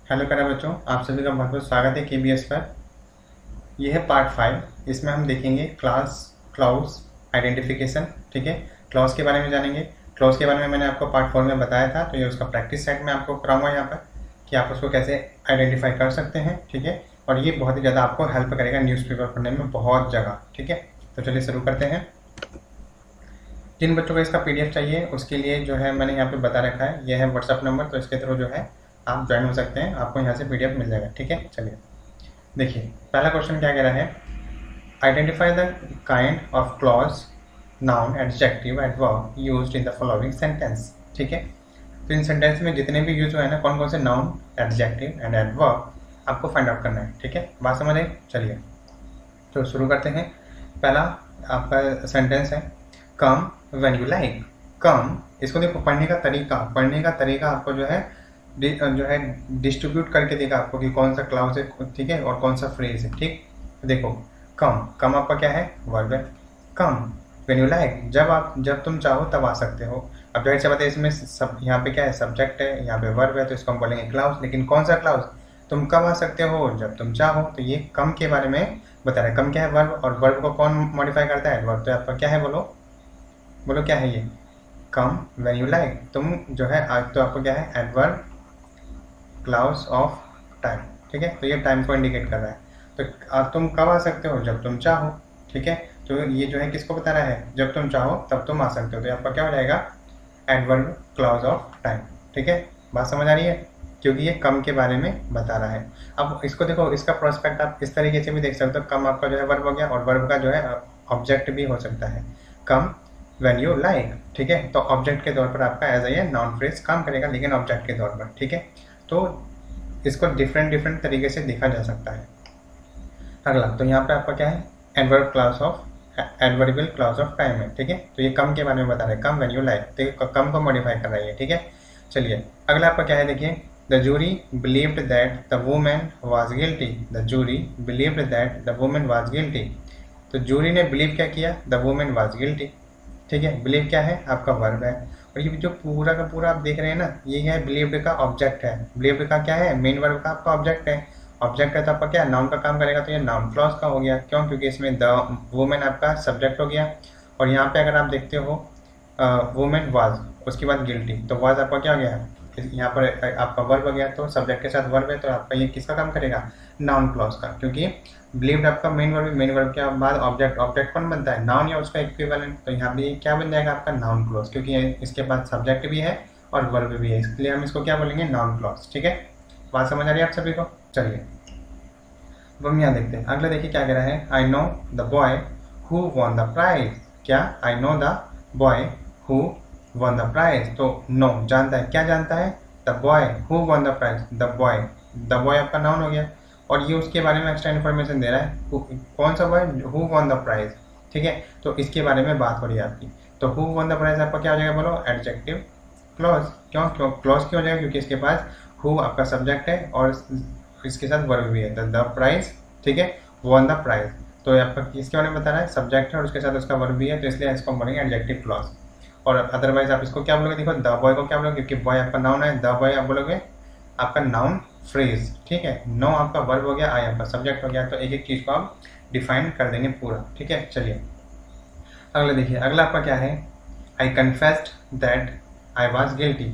Hello प्यारे बच्चों, आप सभी का बहुत बहुत स्वागत है KBS पर। यह है पार्ट 5। इसमें हम देखेंगे क्लॉज आइडेंटिफिकेशन। ठीक है, क्लॉज के बारे में जानेंगे। क्लॉज के बारे में मैंने आपको पार्ट 4 में बताया था, तो ये उसका प्रैक्टिस सेट में आपको कराऊंगा यहाँ पर कि आप उसको कैसे आइडेंटिफाई कर सकते हैं। ठीक है, और ये बहुत ही ज़्यादा आपको हेल्प करेगा न्यूज़पेपर पढ़ने में बहुत जगह। ठीक है, तो चलिए शुरू करते हैं। जिन बच्चों को इसका PDF चाहिए उसके लिए जो है मैंने यहाँ पे बता रखा है, यह है व्हाट्सअप नंबर, तो इसके थ्रू जो है आप ज्वाइन हो सकते हैं, आपको यहाँ से PDF मिल जाएगा। ठीक है, चलिए देखिए पहला क्वेश्चन क्या कह रहा है, identify the kind of clause noun adjective adverb used in the following sentence. ठीक है, तो इन सेंटेंस में जितने भी यूज हुए हैं ना, कौन कौन से नाउन एडजेक्टिव एंड एडवर्ब आपको फाइंड आउट करना है। ठीक है, बात समझ आई। चलिए तो शुरू करते हैं। पहला आपका सेंटेंस है कम व्हेन यू लाइक। कम, इसको देखो पढ़ने का तरीका आपको जो है डिस्ट्रीब्यूट करके देगा आपको कि कौन सा क्लाउज है, ठीक है, और कौन सा फ्रेज है। ठीक, देखो कम आपका क्या है, वर्ब है। कम व्हेन यू लाइक, जब तुम चाहो तब आ सकते हो। अब जाहिर सी बात है, इसमें सब यहाँ पे क्या है, सब्जेक्ट है, यहाँ पे वर्ब है, तो इसको हम बोलेंगे क्लाउज। लेकिन कौन सा क्लाउज, तुम कब आ सकते हो, जब तुम चाहो। तो ये कम के बारे में बता रहा है। कम क्या है, वर्ब, और वर्ब को कौन मॉडिफाई करता है, एडवर्ब। तो आपका क्या है, बोलो क्या है ये, कम व्हेन यू लाइक। तुम जो है आज, तो आपको क्या है, एडवर्ब क्लाउज ऑफ टाइम। ठीक है, तो ये टाइम को इंडिकेट कर रहा है। तो तुम कब आ सकते हो, जब तुम चाहो। ठीक है, तो ये जो है किसको बता रहा है, जब तुम चाहो तब तुम आ सकते हो। तो आपका क्या हो जाएगा, एडवर्ब क्लाउज ऑफ टाइम। ठीक है, बात समझ आ रही है, क्योंकि ये कम के बारे में बता रहा है। अब इसको देखो, इसका प्रोस्पेक्ट आप इस तरीके से भी देख सकते हो। कम आपका जो है वर्ब हो गया, और वर्ब का जो है ऑब्जेक्ट भी हो सकता है, कम व्हेन यू लाइक। ठीक है, तो ऑब्जेक्ट के तौर पर आपका एज ए नाउन फ्रेज काम करेगा, लेकिन ऑब्जेक्ट के तौर पर। ठीक है, तो इसको डिफरेंट तरीके से देखा जा सकता है। अगला, तो यहाँ पे आपका क्या है, adverb class of adverbial class of time है। ठीक है, तो ये कम के बारे में बता रहा है, कम व्हेन यू लाइक, तो कम को मॉडिफाई कर रही है। ठीक है, चलिए अगला आपका क्या है, देखिए the jury believed that the women was guilty. The jury believed that the women was guilty. तो जूरी ने बिलीव क्या किया, द वुमेन वाज गिल्टी। ठीक है, बिलीव क्या है, आपका वर्ब है। और ये जो पूरा का पूरा आप देख रहे हैं ना, ये है बिलीव्ड का ऑब्जेक्ट है। बिलीव्ड का क्या है, मेन वर्ब का आपका ऑब्जेक्ट है। ऑब्जेक्ट है तो आपका क्या, नाउन का काम करेगा, तो ये नाउन क्लॉज का हो गया। क्यों, क्योंकि इसमें द वुमेन आपका सब्जेक्ट हो गया। और यहाँ पे अगर आप देखते हो वुमेन वाज, उसके बाद गिल्टी, तो वाज आपका क्या हो गया, यहाँ पर आपका वर्ब हो गया। तो सब्जेक्ट के साथ वर्ब है, तो आपका ये किसका काम करेगा, नाउन क्लॉज का। क्योंकि बिलीव्ड आपका मेन वर्ब के बाद ऑब्जेक्ट कौन बनता है, नाउन या उसका इक्विवेलेंट। तो यहाँ पे क्या बन जाएगा, आपका नाउन क्लॉज, क्योंकि इसके पास सब्जेक्ट भी है और वर्ब भी है, इसलिए हम इसको क्या बोलेंगे, नाउन क्लॉज। ठीक है, बात समझ आ रही है आप सभी को। चलिए अब हम यहाँ देखते हैं। अगला देखिए क्या कह रहा है, I know the boy who won the prize. क्या, I know the boy who won the prize. तो नो जानता है, क्या जानता है, the boy who won the prize. The boy आपका नाउन हो गया, और ये उसके बारे में एक्स्ट्रा इन्फॉर्मेशन दे रहा है, कौन सा boy, who won the prize. ठीक है, तो इसके बारे में बात हो रही है आपकी। तो हु वॉन द प्राइज आपका क्या हो जाएगा, बोलो एडजेक्टिव क्लॉज। क्यों क्लॉज क्यों हो जाएगा, क्योंकि इसके पास हु आपका सब्जेक्ट है और इसके साथ वर्ब भी है, द प्राइज। ठीक है, वॉन द प्राइज, तो आपका किसके बारे में बता रहा है, सब्जेक्ट है और उसके साथ उसका वर्ब भी है, तो इसलिए इसको हम बोलेंगे एडजेक्टिव क्लॉज। और अदरवाइज आप इसको क्या बोलोगे, देखो द बॉय को क्या बोलोगे, क्योंकि बॉय आपका नाउन है, द बॉय आप बोलोगे आपका नाउन फ्रेज। ठीक है, नो आपका वर्ब हो गया, आई आपका सब्जेक्ट हो गया। तो एक एक चीज को आप डिफाइन कर देंगे पूरा। ठीक है, चलिए अगला देखिए। अगला आपका क्या है, I confessed that I was guilty.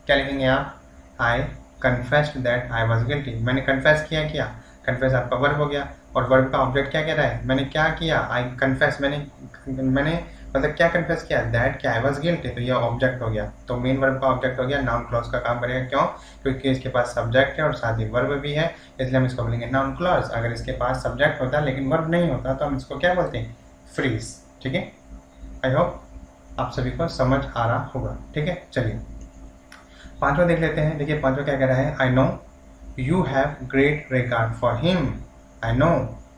क्या लिखेंगे आप, I confessed that I was guilty. मैंने कन्फेस किया, कन्फेस आपका वर्ब हो गया, और वर्ब का ऑब्जेक्ट क्या कह रहा है, मैंने क्या किया, आई कन्फेस, मैंने मतलब क्या कन्फेस किया, दैट क्या, आई वॉज गिल्टी, तो ये ऑब्जेक्ट हो गया। तो मेन वर्ब का ऑब्जेक्ट हो गया, नाउन क्लॉज का काम करेगा। क्यों, क्योंकि इसके पास सब्जेक्ट है और साथ ही वर्ब भी है, इसलिए हम इसको बोलेंगे नाउन क्लॉज। अगर इसके पास सब्जेक्ट होता लेकिन वर्ब नहीं होता तो हम इसको क्या बोलते हैं, फ्रेज। ठीक है, आई होप आप सभी को समझ आ रहा होगा। ठीक है, चलिए पांचवा देख लेते हैं। देखिए पांचवा क्या कह रहा है, I no you have great regard for him. I know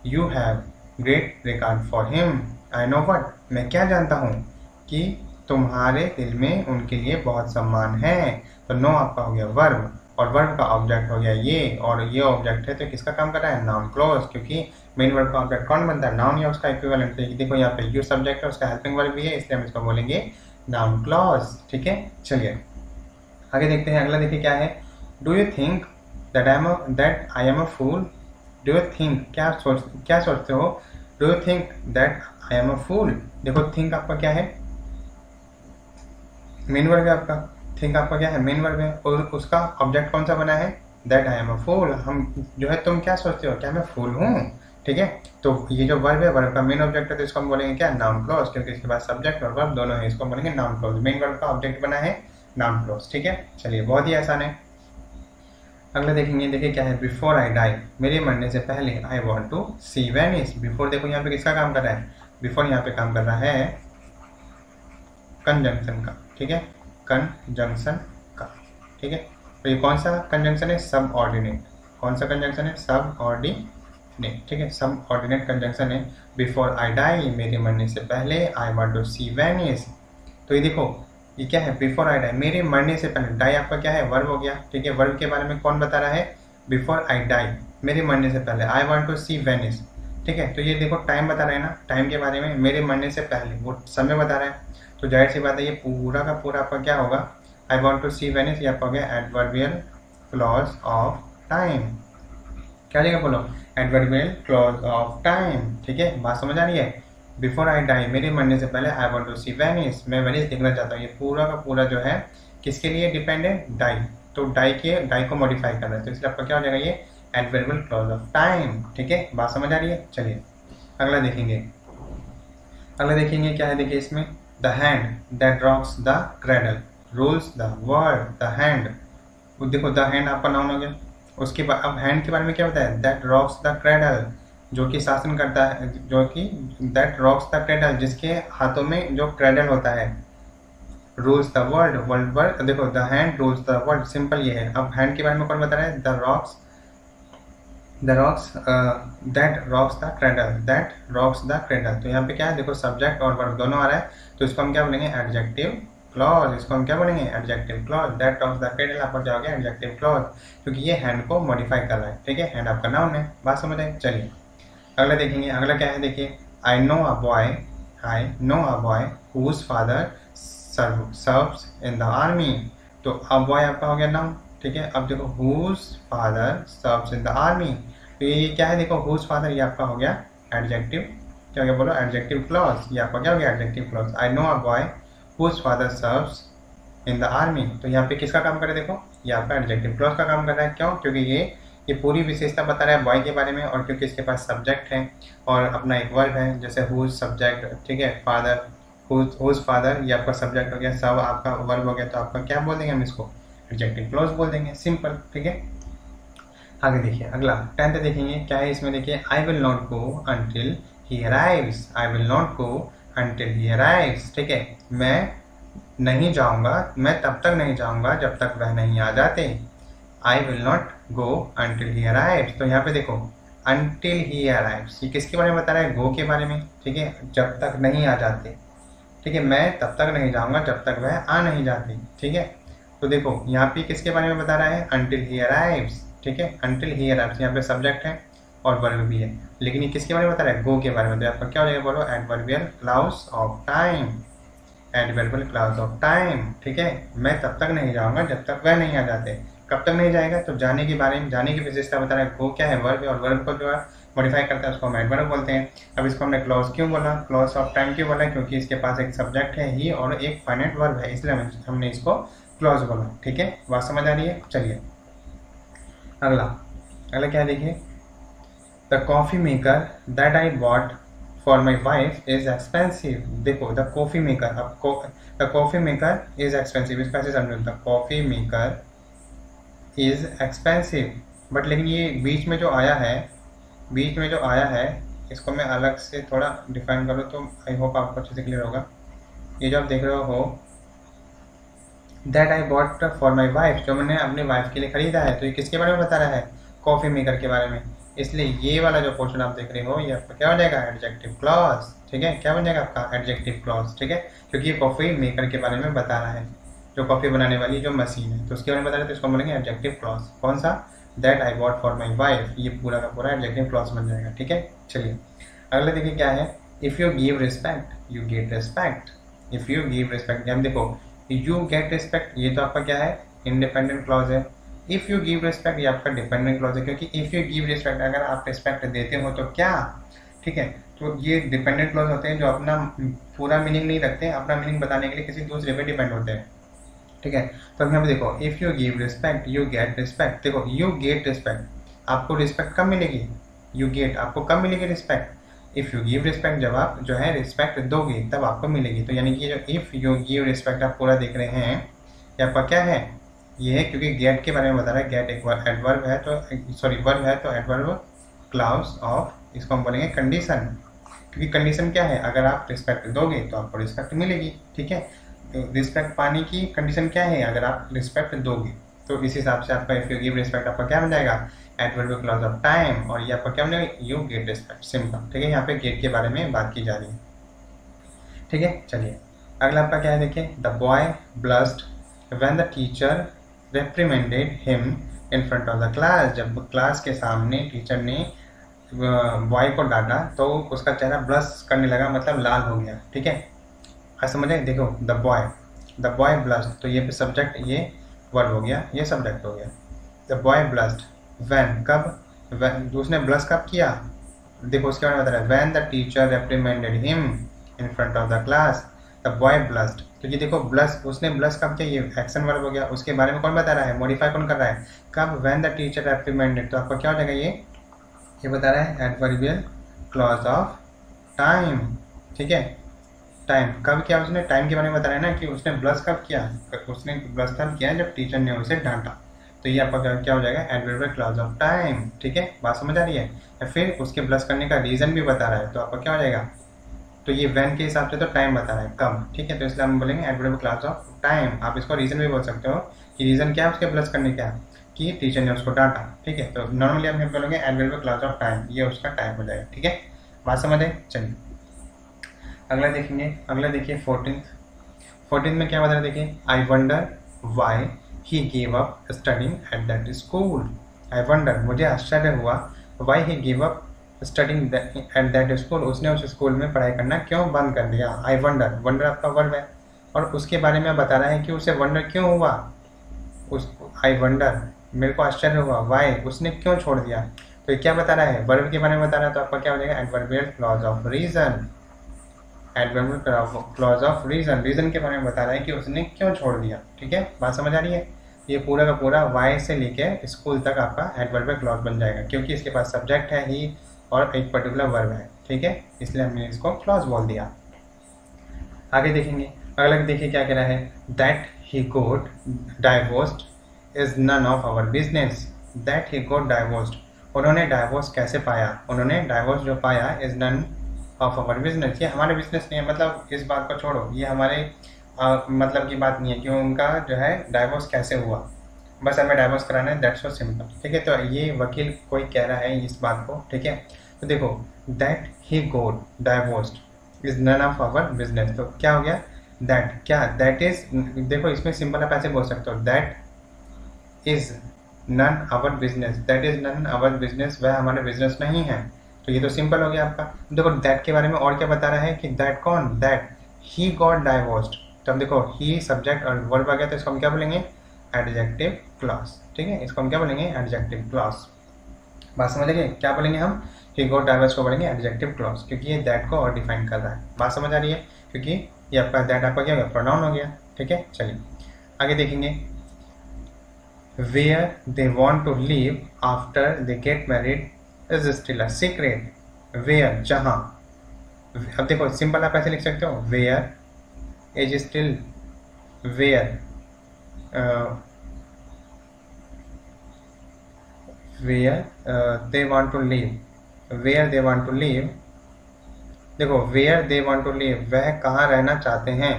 you have great regard for him. I know what, मैं क्या जानता हूँ कि तुम्हारे दिल में उनके लिए बहुत सम्मान है। तो नो आपका हो गया वर्ब, और वर्ब का ऑब्जेक्ट हो गया ये, और ये ऑब्जेक्ट है तो किसका काम कर रहा है, नाउन क्लॉज। क्योंकि मेन वर्ब का ऑब्जेक्ट कौन बनता है, नाउन या उसका इक्विवेलेंट। देखो यहाँ पे यू सब्जेक्ट है, उसका हेल्पिंग वर्ब भी है, इसलिए हम इसको बोलेंगे नाउन क्लॉज। ठीक है, चलिए आगे देखते हैं। अगला देखिए क्या है, do you think that I am a fool, do you think, क्या सोचते हो, do you think that I am a fool. देखो थिंक आपका क्या है, मेन वर्ब है आपका, थिंक आपका क्या है, मेन वर्ब है, और उसका ऑब्जेक्ट कौन सा बना है, दैट आई एम अ फूल। हम जो है तुम क्या सोचते हो, क्या मैं फूल हूँ, ठीक है। तो ये जो वर्ब है, वर्ब का मेन ऑब्जेक्ट है, तो इसको हम बोलेंगे क्या, नाउन क्लॉज, क्योंकि इसके पास सब्जेक्ट और वर्ब दोनों है, इसको बोलेंगे नाउन क्लॉज। मेन वर्ब का ऑब्जेक्ट बना है नाउन क्लॉज, ठीक है। चलिए बहुत ही आसान है। अगला देखेंगे, देखिए क्या है, बिफोर आई डाई, मेरे मरने से पहले, I want to see Venice. Before देखो यहाँ पे किसका काम कर रहा है, बिफोर यहाँ पे काम कर रहा है कंजंक्शन का, ठीक है, कंजंक्शन का, ठीक है। तो ये कौन सा कंजंक्शन है, सब ऑर्डिनेट। कौन सा कंजंक्शन है, सब ऑर्डिनेट, ठीक है, सब ऑर्डिनेट कंजंक्शन है। बिफोर आई डाई, मेरे मरने से पहले, I want to see Venice. तो ये देखो ये क्या है, बिफोर आई डाई, मेरे मरने से पहले, डाई आपका क्या है, वर्ब हो गया, ठीक है। वर्ब के बारे में कौन बता रहा है, बिफोर आई डाई, मेरे मरने से पहले, I want to see Venice, ठीक है। तो ये देखो टाइम बता रहा है ना, टाइम के बारे में, मेरे मरने से पहले, वो समय बता रहा है। तो जाहिर सी बात है ये पूरा का पूरा आपका क्या होगा, I want to see Venice, ये आपका हो गया एडवर्बियल क्लॉज ऑफ टाइम। क्या जगह बोलो, एडवर्बियल क्लॉज ऑफ टाइम, ठीक है। बात समझ आ रही है, बिफोर आई डाई, मेरे मरने से पहले, I want to see Venice, मैं वेनिस देखना चाहता हूँ। ये पूरा का पूरा जो है किसके लिए डिपेंड है, डाई। तो डाई को मॉडिफाई कर रहा है, तो इसलिए आपका क्या हो जाएगा, ये एडवर्बियल क्लॉज ऑफ टाइम, ठीक है। बात समझ आ रही है। चलिए अगला देखेंगे, क्या है, देखिए इसमें, the hand that rocks the cradle rules the world. The hand, देखो द हैंड आपका नाउन हो गया, उसके बाद अब हैंड के बारे में क्या होता है, दैट रॉक्स द क्रेडल, जो कि शासन करता है, जो कि दैट रॉक्स द क्रेडल, जिसके हाथों में जो क्रेडल होता है, रूल्स द वर्ल्ड, वर्ल्ड पर, देखो the hand rules the world, simple ये है। अब हैंड के बारे में कौन बता रहा है, the rocks that rocks the cradle, that rocks the cradle. तो यहाँ पे क्या है, देखो सब्जेक्ट और वर्ब दोनों आ रहा है, तो इसको हम क्या बोलेंगे, एडजेक्टिव क्लॉज। इसको हम क्या बोलेंगे, adjective clause. That rocks the cradle आपका क्या हो गया, एडजेक्टिव क्लॉज, क्योंकि ये हैंड को मॉडिफाई कर रहा है, ठीक है। हैंड आपका नाउन है, बात समझ आई। चलिए अगला देखेंगे, अगला क्या है, देखिए, I know a boy whose father serves in the army. तो अ बॉय आपका हो गया नाउन, ठीक है। अब देखो whose father serves in the army, तो ये क्या है, देखो हुज फादर, ये आपका हो गया एडजेक्टिव, क्या हो गया बोलो, एडजेक्टिव क्लॉज। ये आपका क्या हो गया, adjective clause. I know a boy whose father serves in the army, तो यहाँ पे किसका काम कर रहा है, देखो ये आपका एडजेक्टिव क्लॉज का काम कर रहा है। क्यों, क्योंकि ये पूरी विशेषता बता रहा है बॉय के बारे में, और क्योंकि इसके पास सब्जेक्ट है और अपना एक वर्ब है, जैसे हुज सब्जेक्ट, ठीक है, फादर, हुज फादर ये आपका सब्जेक्ट हो गया, सब आपका वर्ब हो गया, तो आपका क्या बोल देंगे हम इसको, एडजेक्टिव क्लॉज बोल देंगे, सिंपल, ठीक है। आगे देखिए अगला 10th देखेंगे, क्या है इसमें, देखिए, I will not go until he arrives, I will not go until he arrives, ठीक है। मैं नहीं जाऊंगा, मैं तब तक नहीं जाऊंगा जब तक वह नहीं आ जाते। I will not go until he arrives, तो यहाँ पे देखो अंटिल ही अराइव्स, ये किसके बारे में बता रहा है, गो के बारे में, ठीक है, जब तक नहीं आ जाते, ठीक है। मैं तब तक नहीं जाऊंगा जब तक वह आ नहीं जाती, ठीक है। तो देखो यहाँ पे किसके बारे में बता रहा है, अंटिल ही अराइव्स, ठीक है। अंटिल ही अराइव्स, यहाँ पे सब्जेक्ट है और वर्ब भी है, लेकिन ये किसके बारे में बता रहा है, गो के बारे में। तो आपका क्या हो जाएगा बोलो, adverbial clause of time, adverbial clause of time, ठीक है। मैं तब तक नहीं जाऊंगा जब तक वह नहीं आ जाते। कब तक नहीं जाएगा, तो जाने के बारे में, जाने की विशेषता बता रहा है। गो क्या है, वर्ब है, और वर्ब को जो है मॉडिफाई करता है उसको हम एडवर्ब बोलते हैं। अब इसको हमने क्लॉज क्यों बोला, क्लॉज ऑफ टाइम क्यों बोला, क्योंकि इसके पास एक सब्जेक्ट है ही और एक फाइनाइट वर्ब है, इसलिए हमने इसको क्लॉज बोला, ठीक है। बात समझ आ रही है। चलिए अगला क्या है, देखिए, the coffee maker that I bought for my wife is expensive. देखो द कॉफी मेकर, अब the coffee maker is expensive, इसका ऐसे समझो, the coffee maker is expensive, but लेकिन ये बीच में जो आया है, इसको मैं अलग से थोड़ा डिफाइन करूँ तो आई होप आपको अच्छे से क्लियर होगा। ये जो आप देख रहे हो, that I bought for my wife, जो मैंने अपनी वाइफ के लिए खरीदा है, तो ये किसके बारे में बता रहा है, कॉफ़ी मेकर के बारे में। इसलिए ये वाला जो पोर्शन आप देख रहे हो, ये आपका क्या हो जाएगा, एडजेक्टिव क्लॉज, ठीक है। क्या बन जाएगा आपका, एडजेक्टिव क्लॉज, ठीक है, क्योंकि ये कॉफ़ी मेकर के बारे में बता रहा है, जो कॉफ़ी बनाने वाली जो मशीन है, तो उसके बारे में बता रहे, तो इसको बोलेंगे एडजेक्टिव क्लॉज। कौन सा, that I bought for my wife, ये पूरा का पूरा एडजेक्टिव क्लॉज बन जाएगा, ठीक है। चलिए अगले देखिए क्या है, if you give respect you get respect, if you give respect, हम देखो यू गेट रिस्पेक्ट, ये तो आपका क्या है, इंडिपेंडेंट क्लॉज है, इफ़ यू गिव रिस्पेक्ट ये आपका डिपेंडेंट क्लॉज है, क्योंकि इफ़ यू गिव रिस्पेक्ट अगर आप रिस्पेक्ट देते हो तो क्या, ठीक है। तो ये डिपेंडेंट क्लॉज होते हैं जो अपना पूरा मीनिंग नहीं रखते हैं, अपना मीनिंग बताने के लिए किसी दूसरे पे डिपेंड होते हैं, ठीक है। तो यहाँ पे देखो if you give respect you get respect. देखो यू गेट रिस्पेक्ट, आपको रिस्पेक्ट कब मिलेगी, यू गेट आपको कब मिलेगी respect, if you give respect जब आप जो है रिस्पेक्ट दोगे तब आपको मिलेगी। तो यानी कि जो इफ़ यू गिव रिस्पेक्ट आप पूरा देख रहे हैं ये आपका क्या है, ये है क्योंकि गेट के बारे में बता रहा है। गेट एक एडवर्ब है तो सॉरी वर्ब है, तो एडवर्ब क्लॉज ऑफ, इसको हम बोलेंगे कंडीशन, क्योंकि कंडीशन क्या है, अगर आप रिस्पेक्ट दोगे तो आपको रिस्पेक्ट मिलेगी, ठीक है। तो रिस्पेक्ट पाने की कंडीशन क्या है, अगर आप रिस्पेक्ट दोगे। तो इस हिसाब से आपका इफ यू गिव रिस्पेक्ट आपका क्या बन जाएगा, एडवर्ब क्लॉज ऑफ टाइम, और ये आपका क्या बनेगा, यू गेट रिस्पेक्ट, सिंपल, ठीक है। यहाँ पे गेट के बारे में बात की जा रही है, ठीक है। चलिए अगला आपका क्या है, देखिए the boy blushed when the teacher reprimanded him in front of the class. जब क्लास के सामने टीचर ने बॉय को डांटा तो उसका चेहरा ब्लश करने लगा, मतलब लाल हो गया, ठीक है। आज समझे, देखो द बॉय ब्लस्ड, तो ये सब्जेक्ट, ये वर्ब हो गया, ये सब्जेक्ट हो गया। द बॉय ब्लस्ड व्हेन, कब, व्हेन उसने ब्लश कब किया, देखो उसके बारे में बता रहा है, when the teacher reprimanded him in front of the class the boy blushed. क्योंकि देखो ब्लश, उसने ब्लश कब किया, ये एक्शन वर्ब हो गया, उसके बारे में कौन बता रहा है, मॉडिफाई कौन कर रहा है, कब, व्हेन द टीचर रेप्रिमेंडेड, तो आपका क्या हो जाएगा, ये बता रहा है एडवर्बियल क्लॉज ऑफ टाइम, ठीक है। टाइम कब किया उसने, टाइम के बारे में बता रहा है ना कि उसने ब्लश कब किया, उसने ब्लश तब किया जब टीचर ने उसे डांटा। तो ये आपका क्या हो जाएगा, एडवर्बियल क्लॉज ऑफ टाइम, ठीक है। बात समझ आ रही है। या फिर उसके ब्लश करने का रीज़न भी बता रहा है, तो आपका क्या हो जाएगा, तो ये व्हेन के हिसाब से तो टाइम बता रहा है, कब, ठीक है। तो इसलिए हम बोलेंगे एडवर्बियल क्लॉज ऑफ टाइम। आप इसको रीज़न भी बोल सकते हो कि रीज़न क्या है उसके ब्लश करने का, कि टीचर ने उसको डांटा, ठीक है। तो नॉर्मली हम बोलेंगे एडवर्बियल क्लॉज ऑफ टाइम, ये उसका टाइम हो जाएगा, ठीक है। बात समझ आई। चलिए अगला देखेंगे, अगला देखिए 14th में क्या बता रहे, देखिए I wonder why he give up studying at that school. I wonder, मुझे आश्चर्य हुआ, why he give up studying at that school, उसने उस स्कूल में पढ़ाई करना क्यों बंद कर दिया। आई वंडर, वंडर आपका वर्ब है और उसके बारे में बता रहा है कि उसे वंडर क्यों हुआ, उस आई वंडर मेरे को आश्चर्य हुआ, वाई उसने क्यों छोड़ दिया। तो ये क्या बता रहा है, वर्ब के बारे में बता रहा है, तो आपका क्या हो जाएगा, adverbial clause of reason, adverbial clause of reason, reason के बारे में बता रहा है कि उसने क्यों छोड़ दिया, ठीक है। बात समझ आ रही है। ये पूरा का पूरा वाई से लेके स्कूल तक आपका एडवर्बियल क्लॉज बन जाएगा, क्योंकि इसके पास सब्जेक्ट है ही और एक पर्टिकुलर वर्ब है, ठीक है, इसलिए हमने इसको क्लॉज बोल दिया। आगे देखेंगे, अगला देखिए क्या कह रहा है, that he got divorced is none of our business. That he got divorced, उन्होंने डाइवोर्स कैसे पाया, उन्होंने डाइवोर्स जो पाया is none of our business, ये हमारे बिजनेस नहीं है, मतलब इस बात को छोड़ो, ये हमारे मतलब की बात नहीं है कि उनका जो है डाइवोर्स कैसे हुआ, बस हमें डाइवोर्स कराना है, दैट्स सो सिंपल, ठीक है। तो ये वकील कोई कह रहा है इस बात को, ठीक है। तो देखो that he got divorced is none of our business, तो क्या हो गया, दैट क्या, दैट इज, देखो इसमें सिंपल आप ऐसे बोल सकते हो, that is none our business, that is none our business, वह हमारा बिजनेस नहीं है। तो ये तो सिंपल हो गया आपका। देखो दैट के बारे में और क्या बता रहा है कि दैट कौन, दैट ही गॉट डाइवोर्स्ड, तो अब देखो ही सब्जेक्ट और वर्ब आ गया, तो इसको हम क्या बोलेंगे, एडजेक्टिव क्लॉज, ठीक है। इसको हम क्या बोलेंगे, एडजेक्टिव क्लॉज। बात समझ गए, क्या बोलेंगे हम, ही गॉट डाइवोर्स्ड को बोलेंगे एडजेक्टिव क्लॉज, क्योंकि ये दैट को और डिफाइन कर रहा है। बात समझ आ रही है, क्योंकि ये आपका दैट आपका क्या हो गया, प्रोनाउन हो गया, ठीक है। चलिए आगे देखेंगे, where they want to live after they get married is still a secret. Where जहाँ, अब देखो सिंपल आप ऐसे लिख सकते हो, where is still, where they want to live, where they want to live, देखो where they want to live वह कहाँ रहना चाहते हैं,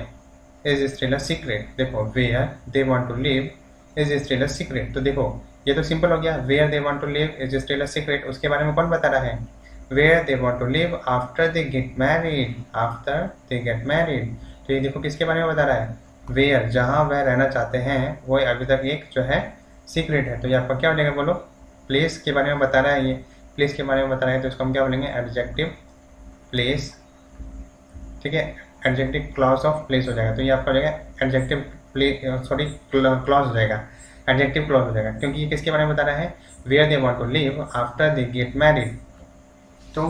इज स्टिल अ सीक्रेट। देखो where they want to live is still a secret, तो देखो ये तो सिंपल हो गया, where they want to live is still a secret, उसके बारे में कौन बता रहा है, where they want to live after they get married, after they get married. तो ये देखो किसके बारे में बता रहा है, वेयर जहाँ वह रहना चाहते हैं वो अभी तक एक जो है सीक्रेट है। तो ये आपका क्या हो जाएगा, बोलो, प्लेस के बारे में बता रहा है, ये प्लेस के बारे में बता रहा है, तो इसको हम क्या बोलेंगे, एडजेक्टिव प्लेस, ठीक है, एडजेक्टिव क्लॉज ऑफ प्लेस हो जाएगा। तो ये आपका हो जाएगा एडजेक्टिव प्लेस, सॉरी क्लॉज हो जाएगा, एडजेक्टिव क्लॉज हो जाएगा, क्योंकि ये किसके बारे में बता रहा है, where they want to live after they get married. तो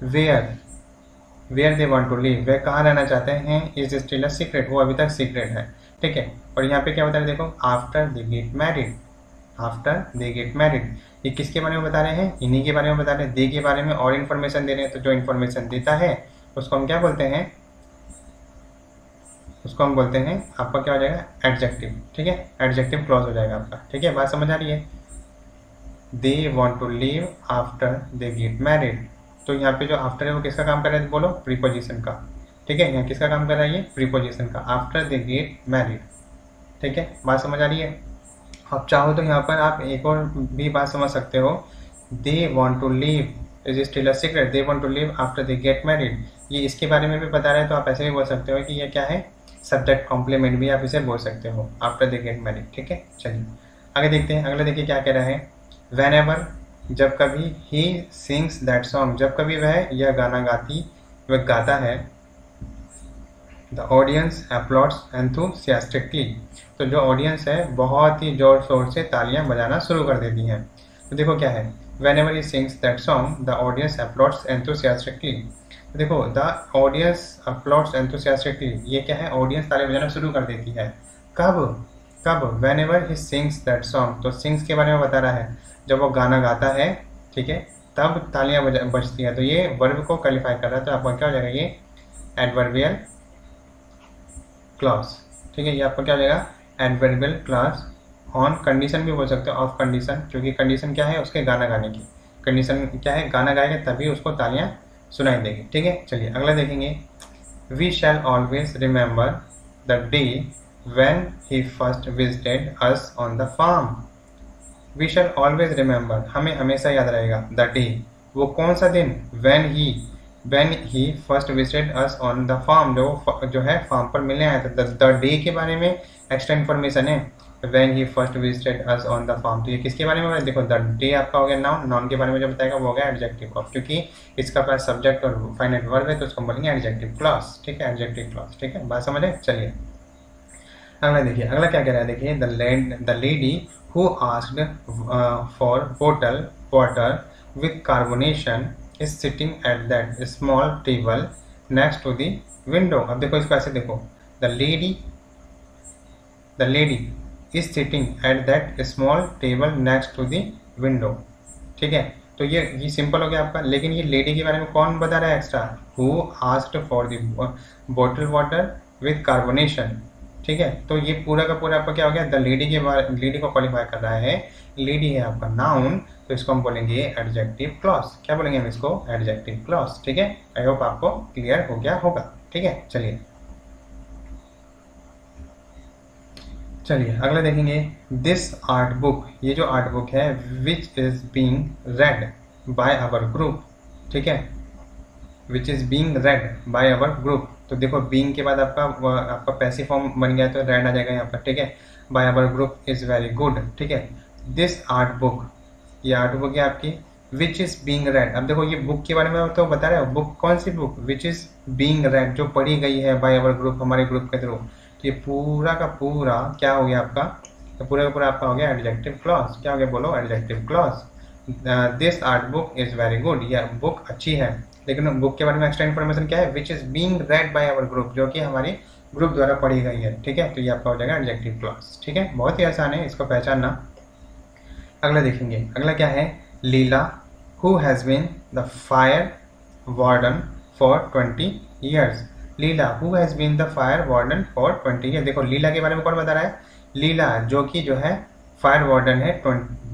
where they want to live, वे कहाँ रहना चाहते हैं, इज स्टिल अ सीक्रेट, वो अभी तक सीक्रेट है, ठीक है। और यहाँ पे क्या बता रहे हैं, देखो after they get married, after they get married, ये किसके बारे में बता रहे हैं, इन्हीं के बारे में बता रहे हैं। दे के बारे में और इन्फॉर्मेशन दे रहे हैं, तो जो इन्फॉर्मेशन देता है उसको हम क्या बोलते हैं, उसको हम बोलते हैं आपका क्या हो जाएगा, एडजेक्टिव, ठीक है। एडजेक्टिव क्लॉज हो जाएगा आपका, ठीक है। बात समझ आ रही है, they want to live after they get married. तो यहाँ पे जो आफ्टर है वो किसका काम कर रहा है, बोलो प्रीपोजिशन का, ठीक है। यहाँ किसका काम कर रहा है, ये प्रीपोजिशन का, आफ्टर दे गेट मैरिड, ठीक है। बात समझ आ रही है। आप चाहो तो यहाँ पर आप एक और भी बात समझ सकते हो, they want to live is still a secret, they want to live after they get married, ये इसके बारे में भी बता रहा है। तो आप ऐसे भी बोल सकते हो कि ये क्या है, सब्जेक्ट कॉम्प्लीमेंट भी आप इसे बोल सकते हो, आफ्टर दे गेट मैरिड, ठीक है। चलिए आगे देखते हैं, अगला देखिए क्या कह रहा है, वेन एवर, जब कभी, ही सिंग्स दैट सॉन्ग, जब कभी वह यह गाना वह गाता है, द ऑडियंस अपलॉड्स एंथुसियास्टिकली, तो जो ऑडियंस है बहुत ही जोर शोर से तालियां बजाना शुरू कर देती हैं। तो देखो क्या है, whenever he sings that song the audience applauds enthusiastically, देखो द ऑडियंस अपलॉड्स एंथुसियास्टिकली, ये क्या है, ऑडियंस तालियां बजाना शुरू कर देती है। कब कब, when ever he sings that song, तो सिंग्स के बारे में बता रहा है, जब वो गाना गाता है, ठीक है, तब तालियां बजती है। तो ये वर्ब को क्वालिफाई कर रहा है, तो आपका क्या हो जाएगा, ये एडवर्बियल क्लॉज, ठीक है। ये आपका क्या हो जाएगा, एडवर्बियल क्लॉज ऑन कंडीशन भी बोल सकते हो, ऑफ कंडीशन, क्योंकि कंडीशन क्या है, उसके गाना गाने की कंडीशन क्या है, गाना गाएगा तभी उसको तालियां सुनाई देगी, ठीक है। चलिए अगला देखेंगे, we shall always remember the day when he first visited us on the farm, we shall always remember, हमें हमेशा याद रहेगा, द डे, वो कौन सा दिन, when he first visited us on the farm, जो है फार्म पर मिलने आया था। द डे के बारे में एक्स्ट्रा इन्फॉर्मेशन है, when he first visited us on the farm, तो ये किसके बारे में, देखो द डे आपका हो गया नाउन, नाउन के बारे में जो बताएगा वो हो गया एडजेक्टिव क्लॉज, क्योंकि इसका पास सब्जेक्ट और फाइनाइट वर्ब है तो उसको बोलेंगे एडजेक्टिव क्लॉज, ठीक है, एडजेक्टिव क्लॉज, ठीक है। बात समझ है। चलिए अगला देखिए, अगला क्या कह रहा है, देखिए the lady who asked for bottle water with carbonation is sitting at that small table next to the window. अब देखो इसको ऐसे देखो, the lady is sitting at that small table next to the window, ठीक है। तो ये simple हो गया आपका, लेकिन ये लेडी के बारे में कौन बता रहा है extra, who asked for the bottle water with carbonation, ठीक है। तो ये पूरा का पूरा आपका क्या हो गया, द लेडी के बारे, लेडी को क्वालिफाई कर रहा है, लेडी है आपका नाउन, तो इसको हम बोलेंगे एडजेक्टिव क्लॉज, क्या बोलेंगे हम इसको, एडजेक्टिव क्लॉज, ठीक है। आई होप आपको क्लियर हो गया होगा, ठीक है। चलिए अगला देखेंगे, दिस आर्ट बुक, ये जो आर्ट बुक है, which is being read by our group, ठीक है, which is being read by our group. तो देखो बीइंग के बाद आपका पैसिव फॉर्म बन गया, तो रेड आ जाएगा यहाँ पर, ठीक है। By our group is very good, ठीक है। दिस आर्ट बुक, ये आर्ट बुक है आपकी, विच इज बीइंग रेड। अब देखो ये बुक के बारे में तो बता रहे हो, बुक कौन सी book, which is being read, जो पढ़ी गई है बाय आवर ग्रुप, हमारे ग्रुप के थ्रू। तो ये पूरा का पूरा क्या हो गया आपका, तो पूरा का पूरा आपका हो गया एडजेक्टिव क्लॉज, क्या हो गया बोलो, adjective clause. This art book is very good, यह बुक अच्छी है, लेकिन बुक के बारे में एक्स्ट्रा इन्फॉर्मेशन क्या है, which is being read by our group, जो कि हमारी ग्रुप द्वारा पढ़ी गई है, ठीक है। तो ये आपका हो जाएगा एडजेक्टिव क्लॉज, ठीक है। बहुत ही आसान है इसको पहचानना। अगला देखेंगे, अगला क्या है, Leela who has been the fire warden for 20 years, Leela who has been the fire warden for 20 years. देखो लीला के बारे में कौन बता रहा है, लीला जो कि जो है फायर वार्डन है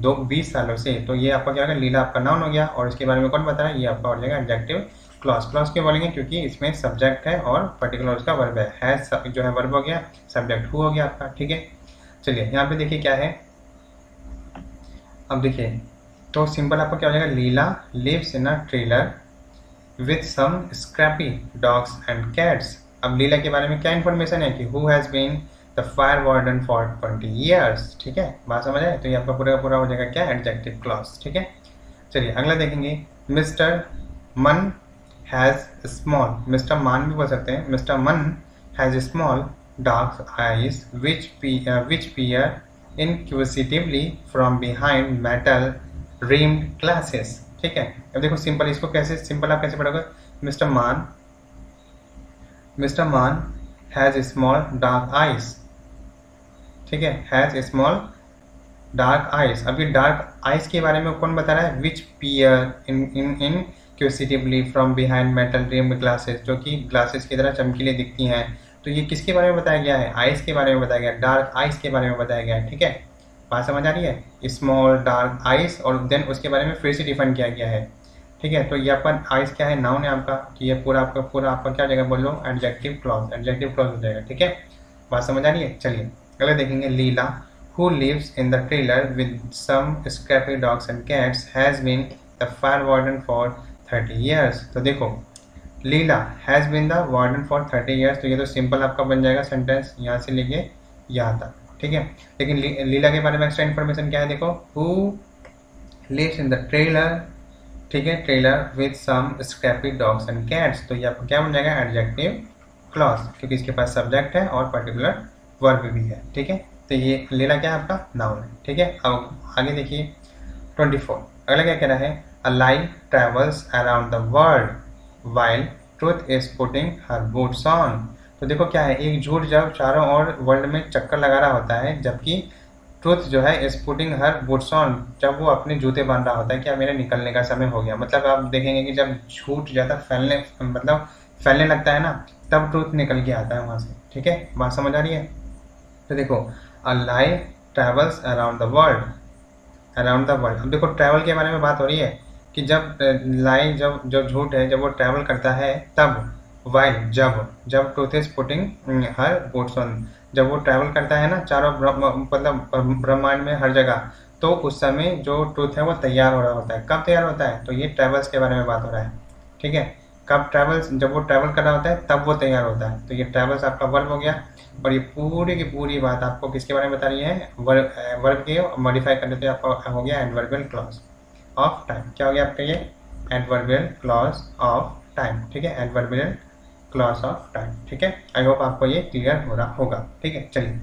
20 सालों से। तो ये आपका क्या होगा, लीला आपका नाउन हो गया, और इसके बारे में कौन बता रहा है, ये आपका हो जाएगा एडजेक्टिव क्लॉज। क्लॉज क्यों बोलेंगे, क्योंकि इसमें सब्जेक्ट है और पर्टिकुलर उसका वर्ब है जो है वर्ब हो गया, सब्जेक्ट हु हो गया आपका, ठीक है। चलिए यहाँ पे देखिए क्या है, अब देखिए तो सिंपल आपका क्या हो जाएगा, Leela lives in a trailer with some scrappy dogs and cats. अब लीला के बारे में क्या इन्फॉर्मेशन है कि who has been the fire warden for 20 years, ठीक है। बात समझ आए, तो ये आपका पूरा पूरा हो जाएगा क्या, एडजेक्टिव क्लॉज, ठीक है। चलिए अगला देखेंगे, मिस्टर मन हैज स्मॉल, मिस्टर मान भी बोल सकते हैं, मिस्टर मन has small dark eyes which peer inquisitively from behind metal rimmed glasses। ठीक है, अब देखो सिंपल, इसको कैसे सिंपल आप कैसे पढ़ोगे? मिस्टर मान हैज स्मॉल डार्क आइज। ठीक है, हैज स्मॉल डार्क आइज। अभी डार्क आइज के बारे में कौन बता रहा है? Which peer inquisitively from behind metal rimmed glasses, जो कि ग्लासेस की तरह चमकीले दिखती हैं। तो ये किसके बारे में बताया गया है? आइज के बारे में बताया गया है, डार्क आइज के बारे में बताया गया है। ठीक है, बात समझ आ रही है? स्मॉल डार्क आइज, और देन उसके बारे में फिर से डिफाइन किया गया है। ठीक है, तो ये आपका आइज क्या है? नाउन है आपका। तो ये पूरा आपका क्या हो जाएगा? बोलो एडजेक्टिव क्लॉज, एडजेक्टिव क्लॉज हो जाएगा। ठीक है, बात समझ आ रही है? चलिए अगले देखेंगे। लीला who lives in the trailer with some scrappy dogs and cats has been the fire warden for 30 years। तो देखो लीला has been the warden for 30 years, तो ये तो सिंपल आपका बन जाएगा सेंटेंस यहाँ से लेके यहाँ तक। ठीक है, लेकिन लीला के बारे में एक्स्ट्रा इन्फॉर्मेशन क्या है? देखो who lives in the trailer, ठीक है, trailer with some scrappy dogs and cats, तो ये आपका क्या बन जाएगा? एडजेक्टिव क्लॉज, क्योंकि इसके पास सब्जेक्ट है और पर्टिकुलर वर्ब भी है। ठीक है, तो ये लीला क्या है? आपका नाउन है। ठीक है, अब आगे देखिए 24। अगला क्या कह रहा है? A lie travels around the world while truth is putting her boots on. तो देखो क्या है, एक झूठ जब चारों ओर वर्ल्ड में चक्कर लगा रहा होता है, जबकि ट्रूथ जो है is putting her boots on, जब वो अपने जूते बांध रहा होता है, क्या मेरे निकलने का समय हो गया। मतलब आप देखेंगे कि जब झूठ ज़्यादा फैलने लगता है ना, तब ट्रूथ निकल के आता है वहाँ से। ठीक है, बात समझ आ रही है? तो देखो a lie travels around the world, around the world. अब देखो ट्रैवल के बारे में बात हो रही है कि जब लाई जब झूठ है, जब वो ट्रैवल करता है तब, वाइल जब truth is putting her boots on, जब वो ट्रैवल करता है ना चारों मतलब ब्रह्मांड में हर जगह, तो उस समय जो ट्रूथ है वो तैयार हो रहा होता है। कब तैयार होता है? तो ये ट्रैवल्स के बारे में बात हो रहा है। ठीक है, कब ट्रैवल्स? जब वो ट्रैवल कर रहा होता है तब वो तैयार होता है। तो ये ट्रैवल्स आपका वर्ब हो गया, और ये पूरी की पूरी बात आपको किसके बारे में बता रही है? वर्ब के मॉडिफाई करने से आपका हो गया एडवर्बियल क्लॉज ऑफ टाइम। क्या हो गया आपका? ये एडवर्बियल क्लॉज ऑफ टाइम। ठीक है, एडवर्बियल क्लॉज ऑफ टाइम। ठीक है, आई होप आपको ये क्लियर हो रहा होगा। ठीक है, चलिए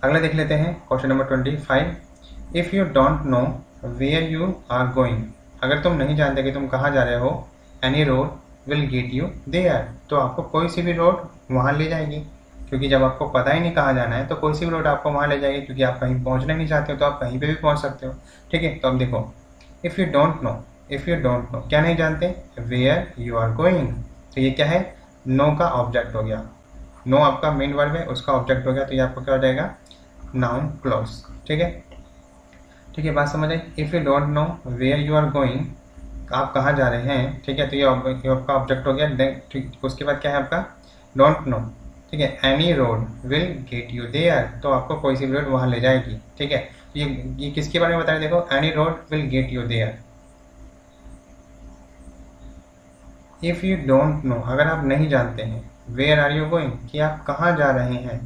अगला देख लेते हैं question number 25। If you don't know where you are going, अगर तुम नहीं जानते कि तुम कहाँ जा रहे हो, any road will get you there, तो आपको कोई सी भी रोड वहाँ ले जाएगी। क्योंकि जब आपको पता ही नहीं कहाँ जाना है, तो कोई सी भी रोड आपको वहाँ ले जाएगी, क्योंकि आप कहीं पहुँचना नहीं चाहते हो तो आप कहीं पे भी पहुँच सकते हो। ठीक है, तो अब देखो इफ़ यू डोंट नो क्या नहीं जानते? वेयर यू आर गोइंग, तो ये क्या है? नो का ऑब्जेक्ट हो गया। नो आपका मेन वर्ब है, उसका ऑब्जेक्ट हो गया, तो ये आपको क्या हो जाएगा? Noun clause. ठीक है, बात समझ आई? If you don't know where you are going, आप कहाँ जा रहे हैं। ठीक है, तो ये आपका ऑब्जेक्ट हो गया। देन ठीक, उसके बाद क्या है आपका? Don't know. ठीक है, any road will get you there, तो आपको कोई सी भी रोड वहाँ ले जाएगी। ठीक है, ये किसके बारे में बता रहे? देखो any road will get you there. If you don't know, अगर आप नहीं जानते हैं, वेयर आर यू गोइंग, कि आप कहाँ जा रहे हैं।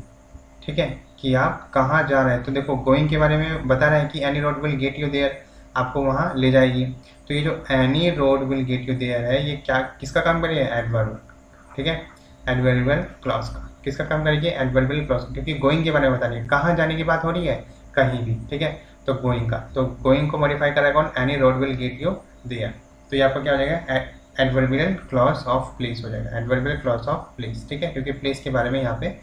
ठीक है, कि आप कहाँ जा रहे हैं, तो देखो गोइंग के बारे में बता रहे हैं कि any road will get you there, आपको वहाँ ले जाएगी। तो ये जो any road will get you there है, ये क्या किसका काम करिए? एडवर्ब। ठीक है, एडवर्बियल क्लॉज का। किसका काम करेगी? एडवर्बियल क्लॉज, क्योंकि गोइंग के बारे में बता रही है, कहाँ जाने की बात हो रही है, कहीं भी। ठीक है, तो गोइंग का, तो गोइंग को मॉडिफाई करेगा कौन? Any road will get you there, तो ये आपको क्या हो जाएगा? एडवर्बियल क्लॉज ऑफ प्लेस हो जाएगा, एडवर्बियल क्लॉज ऑफ प्लेस। ठीक है, क्योंकि प्लेस के बारे में यहाँ पे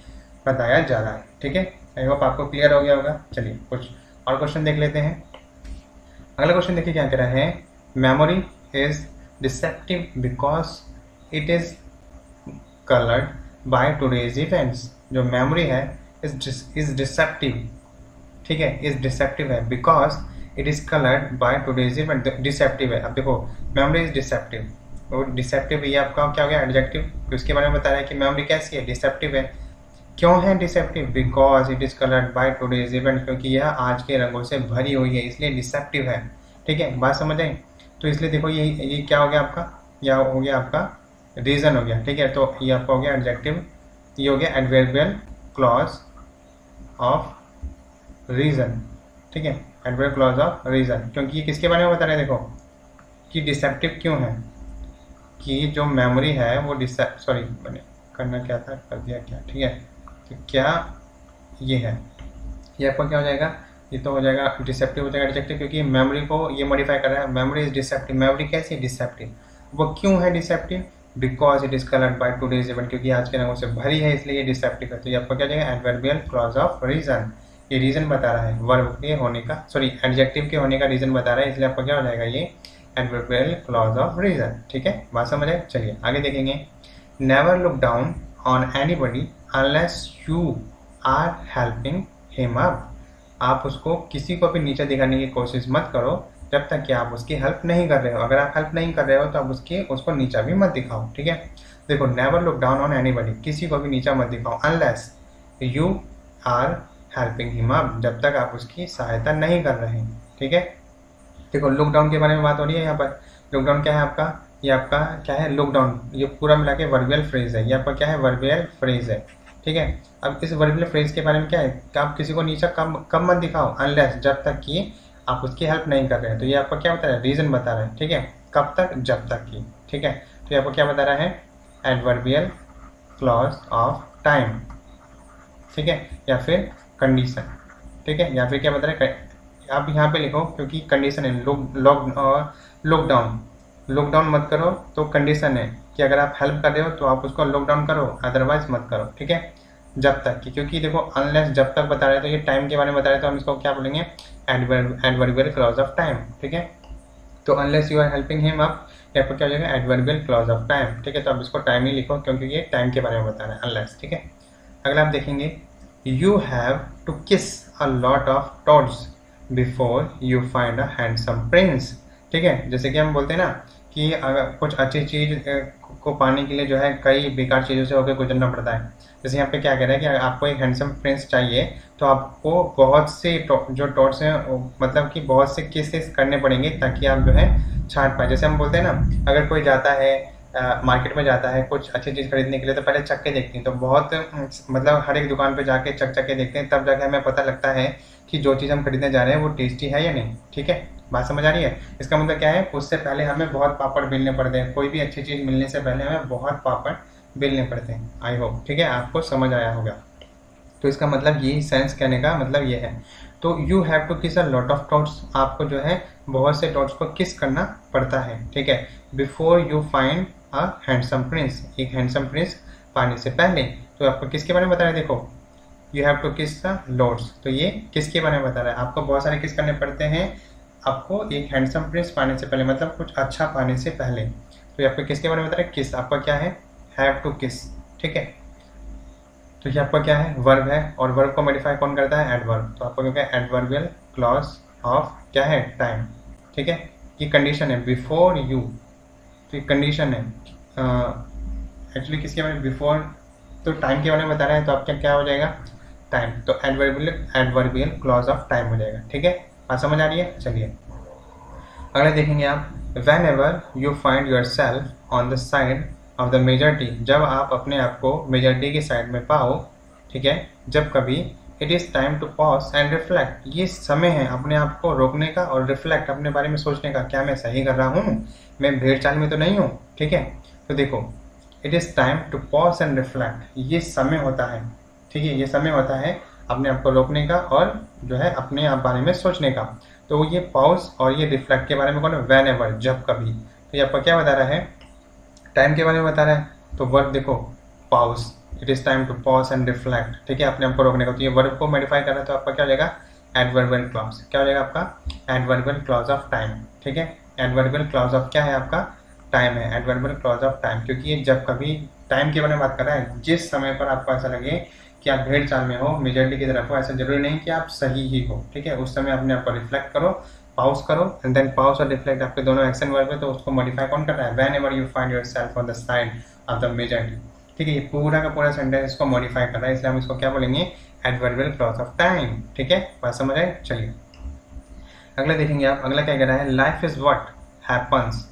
बताया जा रहा है। ठीक है, आई होप आपको क्लियर हो गया होगा। चलिए कुछ और क्वेश्चन देख लेते हैं। अगला क्वेश्चन देखिए क्या कह रहा है? Memory is deceptive because it is coloured by today's events. जो मेमोरी है इज डिसेप्टिव। ठीक है, इज डिसेप्टिव है because it is coloured by today's event. Deceptive है। अब देखो मेमोरी इज डिसेप्टिव, और डिसेप्टिव ये आपका क्या हो गया? एडजेक्टिव। तो इसके बारे में बता रहा है कि मेमोरी कैसी है? डिसेप्टिव है। क्यों है deceptive? Because it is coloured by today's event, क्योंकि यह आज के रंगों से भरी हुई है, इसलिए डिसेप्टिव है। ठीक है, बात समझ आई? तो इसलिए देखो ये क्या हो गया आपका? यह हो गया आपका रीजन हो गया। ठीक है, तो ये आपका हो गया एडजेक्टिव, ये हो गया एडवर्बियल क्लॉज ऑफ रीजन। ठीक है, एडवर्बियल क्लॉज ऑफ रीजन, क्योंकि ये किसके बारे में बता रहे हैं? देखो कि डिसेप्टिव क्यों है, कि जो मेमोरी है वो मैंने करना क्या था, कर दिया क्या। ठीक है, तो क्या ये है, ये आपका क्या हो जाएगा, ये तो हो जाएगा डिसेप्टिव हो जाएगा, डिसेप्टिव क्योंकि मेमोरी को ये मॉडिफाई कर रहा है। मेमोरी इज डिसेप्टिव, मेमोरी कैसी है, डिसेप्टिव। वो क्यों है deceptive, because it is coloured by today's event, क्योंकि आज के रंगों से भरी है इसलिए ये डिसेप्टिव है। तो ये आपका क्या जाएगा, एडवर्बियल क्लॉज ऑफ रीजन, ये रीजन बता रहा है वर्ब के होने का, सॉरी एडजेक्टिव के होने का रीजन बता रहा है, इसलिए आपका क्या हो जाएगा ये एडवर्बियल क्लॉज ऑफ रीजन। ठीक है, बात समझ आए। चलिए आगे देखेंगे। Never look down on anybody unless you are helping him up, आप उसको किसी को भी नीचे दिखाने की कोशिश मत करो जब तक कि आप उसकी हेल्प नहीं कर रहे हो। अगर आप हेल्प नहीं कर रहे हो तो आप उसको नीचा भी मत दिखाओ। ठीक है, देखो never look down on anybody, किसी को भी नीचा मत दिखाओ, unless you are helping him up, जब तक आप उसकी सहायता नहीं कर रहे हैं। ठीक है, देखो लुकडाउन के बारे में बात हो रही है यहाँ पर। लुकडाउन क्या है आपका, ये आपका क्या है, लुकडाउन, ये पूरा मिला के वर्बियल फ्रेज है, ये आपका क्या है, वर्बियल फ्रेज है। ठीक है, अब इस वर्बियल फ्रेज के बारे में क्या है कि आप किसी को नीचा कब मत दिखाओ, अनलेस, जब तक कि आप उसकी हेल्प नहीं कर रहे हैं। तो ये आपका क्या बता रहा है, रीजन बता रहा है। ठीक है, कब तक, जब तक की। ठीक है, तो ये आपको क्या बता रहा है, एडवर्बियल क्लॉज ऑफ टाइम। ठीक है, या फिर कंडीशन। ठीक है, या फिर क्या बता रहे हैं, आप यहाँ पे लिखो क्योंकि कंडीशन है, लॉकडाउन मत करो तो कंडीशन है कि अगर आप हेल्प कर रहे हो तो आप उसको लॉकडाउन करो, अदरवाइज मत करो। ठीक है, जब तक की, क्योंकि देखो अनलेस जब तक बता रहे हैं तो ये टाइम के बारे में बता रहे हैं, तो हम इसको क्या बोलेंगे, एडवर्बियल क्लॉज ऑफ टाइम। ठीक है, तो unless you are helping him up, या फिर क्या हो जाएगा, एडवर्बियल क्लॉज ऑफ टाइम। ठीक है, तो आप इसको टाइम ही लिखो क्योंकि ये टाइम के बारे में बता रहे हैं, अनलेस। ठीक है, अगला आप देखेंगे, यू हैव टू किस a lot of toads before you find a handsome Prince. ठीक है, जैसे कि हम बोलते हैं ना कि अगर कुछ अच्छी चीज को पाने के लिए जो है कई बेकार चीज़ों से होकर गुजरना पड़ता है। जैसे यहाँ पे क्या कह रहा है कि आपको एक हैंडसम प्रिंस चाहिए तो आपको बहुत से जो टॉट्स हैं, मतलब कि बहुत से केसेस करने पड़ेंगे ताकि आप जो है छांट पाए। जैसे हम बोलते हैं ना, अगर कोई जाता है मार्केट में जाता है कुछ अच्छी चीज़ खरीदने के लिए तो पहले चक्के देखते हैं, तो बहुत मतलब हर एक दुकान पे जाके चक्के देखते हैं, तब जाके हमें पता लगता है कि जो चीज़ हम खरीदने जा रहे हैं वो टेस्टी है या नहीं। ठीक है, बात समझ आ रही है। इसका मतलब क्या है, उससे पहले हमें बहुत पापड़ बेलने पड़ते हैं, कोई भी अच्छी चीज़ मिलने से पहले हमें बहुत पापड़ बेलने पड़ते हैं। आई होप ठीक है आपको समझ आया होगा। तो इसका मतलब यही सेंस कहने का मतलब ये है। तो यू हैव टू किस अ लॉट ऑफ टॉट्स, आपको जो है बहुत से टॉट्स को किस करना पड़ता है। ठीक है, before you find a handsome Prince, एक हैंडसम प्रिंस पाने से पहले। तो आपको किसके बारे में बता रहे हैं, देखो यू हैव टू किस द लॉट्स, तो ये किसके बारे में बता रहा है, आपको बहुत सारे किस करने पड़ते हैं आपको एक हैंडसम प्रिंस पाने से पहले, मतलब कुछ अच्छा पाने से पहले। तो ये आपको किसके बारे में बता रहे हैं, किस, आपका क्या है, हैव टू किस। ठीक है, तो ये आपका क्या है, वर्ब है, और वर्ब को मॉडिफाई कौन करता है, एडवर्ब। तो आपका क्या है, एडवर्बियल क्लॉज ऑफ क्या है, टाइम। ठीक है, ये कंडीशन है बिफोर यू, तो ये कंडीशन है एक्चुअली किसके बारे में, बिफोर, तो टाइम के बारे में बता रहा है, तो आपका क्या हो जाएगा, टाइम। तो एडवर्बियल क्लॉज ऑफ टाइम हो जाएगा। ठीक है, बात समझ आ रही है। चलिए अगला देखेंगे आप, when ever you find your self on the side of the majority, जब आप अपने आप को मेजॉरिटी की साइड में पाओ। ठीक है, जब कभी, it is time to pause and reflect, ये समय है अपने आप को रोकने का और रिफ्लेक्ट, अपने बारे में सोचने का, क्या मैं सही कर रहा हूँ, मैं भेड़ चाल में तो नहीं हूँ। ठीक है, तो देखो it is time to pause and reflect, ये समय होता है। ठीक है, ये समय होता है अपने आप को रोकने का और जो है अपने आप बारे में सोचने का। तो ये पॉज और ये रिफ्लेक्ट के बारे में कौन है, वेन एवर, जब कभी। तो ये आपका क्या बता रहा है, टाइम के बारे में बता रहा है। तो वर्ब देखो pause, it is time to pause and reflect. ठीक है, अपने आप को रोकने का, तो ये वर्ब को मॉडिफाई कर रहा है, तो आपका क्या हो जाएगा, एडवर्बियल क्लॉज। क्या हो जाएगा आपका, एडवर्बियल क्लॉज ऑफ टाइम। ठीक है, एडवर्बियल क्लॉज ऑफ क्या है आपका, टाइम है, एडवर्बियल क्लॉज ऑफ टाइम, क्योंकि ये जब कभी टाइम के बारे में बात कर रहा है, जिस समय पर आपको ऐसा लगे कि आप भेड़ चाल में हो, मेजॉरिटी की तरफ हो, ऐसा जरूरी नहीं कि आप सही ही हो। ठीक है, उस समय अपने आप को रिफ्लेक्ट करो, पाउस करो, एंड देन पाउस और रिफ्लेक्ट आपके दोनों एक्शन वर्ब है, तो उसको मॉडिफाई कौन कर रहा है, when ever you find yourself on the side of the majority. ठीक है, ये पूरा का पूरा सेंटेंस इसको मॉडिफाई कर रहा है, इसलिए हम इसको क्या बोलेंगे, एडवर्बियल क्लॉज ऑफ टाइम। ठीक है, बात समझ आए। चलिए अगला देखेंगे आप, अगला क्या कह रहा है, life is what happens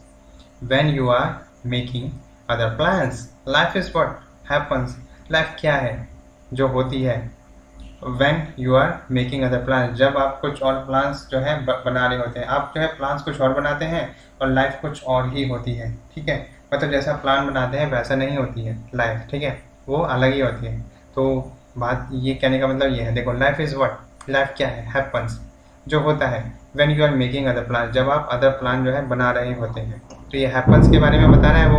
when you are making other plans. Life is what happens, life क्या है, जो होती है, when you are making other plan, जब आप कुछ और प्लान्स जो है बना रहे होते हैं। आप जो है प्लान्स कुछ और बनाते हैं और लाइफ कुछ और ही होती है। ठीक है, मतलब जैसा प्लान बनाते हैं वैसा नहीं होती है लाइफ। ठीक है, वो अलग ही होती है। तो बात ये कहने का मतलब ये है, देखो लाइफ इज़ व्हाट लाइफ क्या है? हैपन्स, जो होता है when you are making other plan, जब आप अदर प्लान जो है बना रहे होते हैं। तो ये हैपन्स के बारे में बता रहा है, वो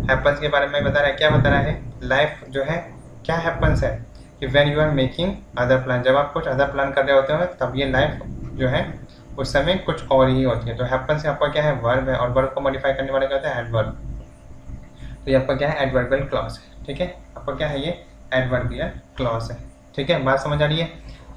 हैपन्स के बारे में बता रहा है। क्या बता रहा है? लाइफ जो है क्या हैपन्स है कि when you are making other plan, जब आप कुछ अदर प्लान कर रहे होते हो तब ये लाइफ जो है उस समय कुछ और ही होती है। तो हैपन्स आपका क्या है? वर्ब है, और वर्ब को मॉडिफाई करने वाला क्या होता है? एडवर्ब। तो ये आपका क्या है? एडवर्बियल क्लॉज है। ठीक है, आपका क्या है? ये एडवर्बियल क्लॉज है। ठीक है, बात समझ आ रही है?